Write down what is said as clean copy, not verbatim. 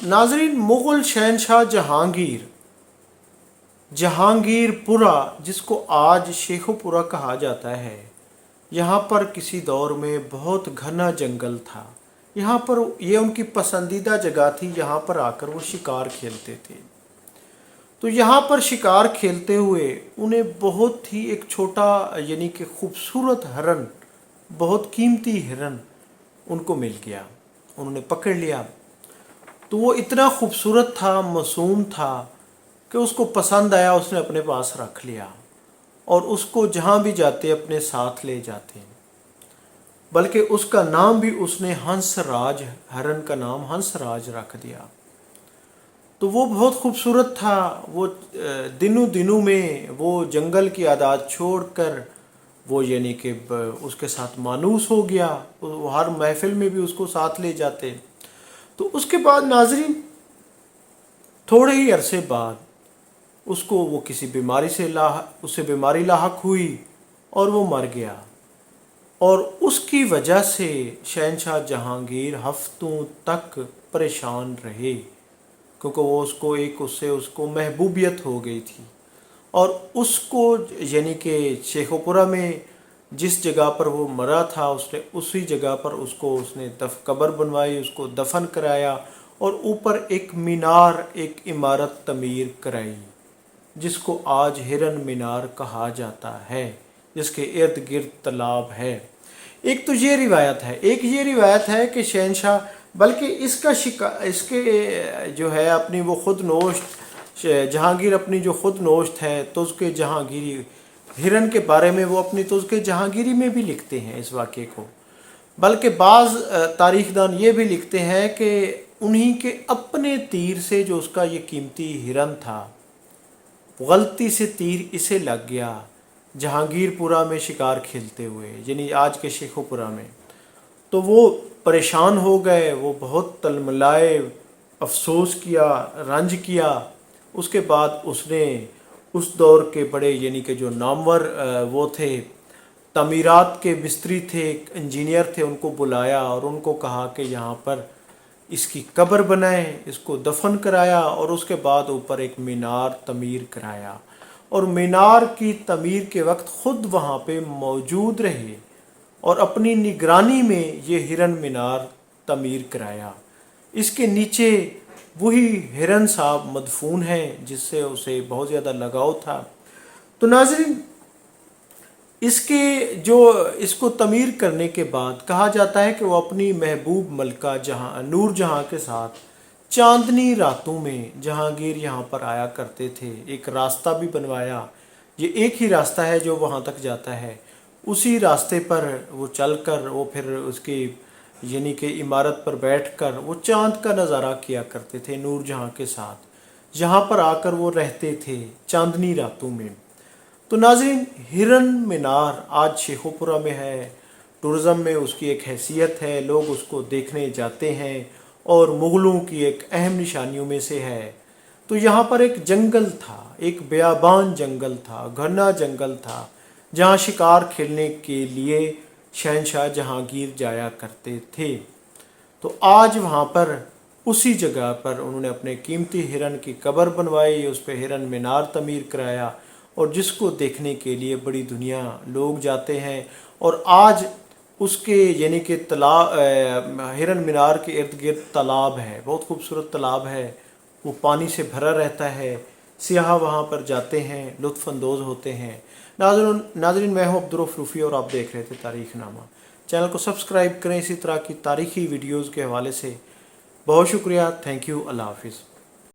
नाजरीन, मुग़ल शहनशाह जहांगीरपुरा, जिसको आज शेखोपुरा कहा जाता है, यहाँ पर किसी दौर में बहुत घना जंगल था। यहाँ पर ये उनकी पसंदीदा जगह थी, यहाँ पर आकर वो शिकार खेलते थे। तो यहाँ पर शिकार खेलते हुए उन्हें बहुत ही एक छोटा यानी कि खूबसूरत हिरन, बहुत कीमती हिरन उनको मिल गया, उन्होंने पकड़ लिया। तो वो इतना खूबसूरत था, मासूम था कि उसको पसंद आया, उसने अपने पास रख लिया और उसको जहाँ भी जाते अपने साथ ले जाते। बल्कि उसका नाम भी उसने हंसराज, हिरन का नाम हंसराज रख दिया। तो वो बहुत खूबसूरत था। वो दिनों दिनों में वो जंगल की आदत छोड़कर वो यानी कि उसके साथ मानूस हो गया। वो हर महफिल में भी उसको साथ ले जाते। तो उसके बाद नाजरीन, थोड़े ही अरसे बाद उसको वो किसी बीमारी से उसे बीमारी लाहक हुई और वो मर गया। और उसकी वजह से शहनशाह जहांगीर हफ्तों तक परेशान रहे, क्योंकि वो उसको महबूबियत हो गई थी। और उसको यानी कि शेखोपुरा में जिस जगह पर वो मरा था, उसने उसी जगह पर उसने कब्र बनवाई, उसको दफन कराया और ऊपर एक मीनार, एक इमारत तमीर कराई, जिसको आज हिरन मीनार कहा जाता है, जिसके इर्द गिर्द तालाब है। एक तो ये रिवायत है, एक ये रिवायत है कि शहनशाह, बल्कि इसके जो है अपनी वो खुद नोश्त जहांगीर, अपनी जो खुद नोश्त है तुज़्क़े जहांगीरी, हिरन के बारे में वो अपनी तुज़्क़े जहांगीरी में भी लिखते हैं इस वाक़े को। बल्कि बाज़ तारीख़दान ये भी लिखते हैं कि उन्हीं के अपने तीर से, जो उसका ये कीमती हिरन था, गलती से तीर इसे लग गया जहांगीरपुरा में शिकार खेलते हुए, यानी आज के शेखोपुरा में। तो वो परेशान हो गए, वो बहुत तलमलाए, अफसोस किया, रंज किया। उसके बाद उसने उस दौर के बड़े यानी कि जो नामवर वो थे, तमीरात के मिस्त्री थे, इंजीनियर थे, उनको बुलाया और उनको कहा कि यहाँ पर इसकी कब्र बनाएं, इसको दफन कराया और उसके बाद ऊपर एक मीनार तमीर कराया। और मीनार की तमीर के वक्त ख़ुद वहाँ पे मौजूद रहे और अपनी निगरानी में ये हिरन मीनार तमीर कराया। इसके नीचे वही हिरन साहब मदफून हैं, जिससे उसे बहुत ज़्यादा लगाव था। तो नाज़रीन, इसको तमीर करने के बाद कहा जाता है कि वो अपनी महबूब मलका नूर जहाँ के साथ चांदनी रातों में जहांगीर यहाँ पर आया करते थे। एक रास्ता भी बनवाया, ये एक ही रास्ता है जो वहाँ तक जाता है। उसी रास्ते पर वो चलकर वो फिर उसकी यानी कि इमारत पर बैठकर वो चांद का नज़ारा किया करते थे नूर जहाँ के साथ। यहाँ पर आकर वो रहते थे चांदनी रातों में। तो नाज़रीन, हिरन मीनार आज शेखोपुरा में है। टूरिज़म में उसकी एक हैसियत है, लोग उसको देखने जाते हैं और मुग़लों की एक अहम निशानियों में से है। तो यहाँ पर एक जंगल था, एक बेयाबान जंगल था, घना जंगल था, जहाँ शिकार खेलने के लिए शहनशाह जहांगीर जाया करते थे। तो आज वहाँ पर उसी जगह पर उन्होंने अपने कीमती हिरन की कब्र बनवाई, उस पर हिरन मीनार तमीर कराया और जिसको देखने के लिए बड़ी दुनिया लोग जाते हैं। और आज उसके यानी कि हिरन मीनार के इर्द गिर्द तालाब है, बहुत खूबसूरत तालाब है, वो पानी से भरा रहता है। सियाह वहाँ पर जाते हैं, लुत्फ़ अंदोज़ होते हैं। नाज़रीन, मैं हूँ अब्दुर्रऊफ़ रूफ़ी और आप देख रहे थे तारीख़नामा। चैनल को सब्सक्राइब करें इसी तरह की तारीख़ी वीडियोज़ के हवाले से। बहुत शुक्रिया, थैंक यू, अल्लाह हाफ़िज़।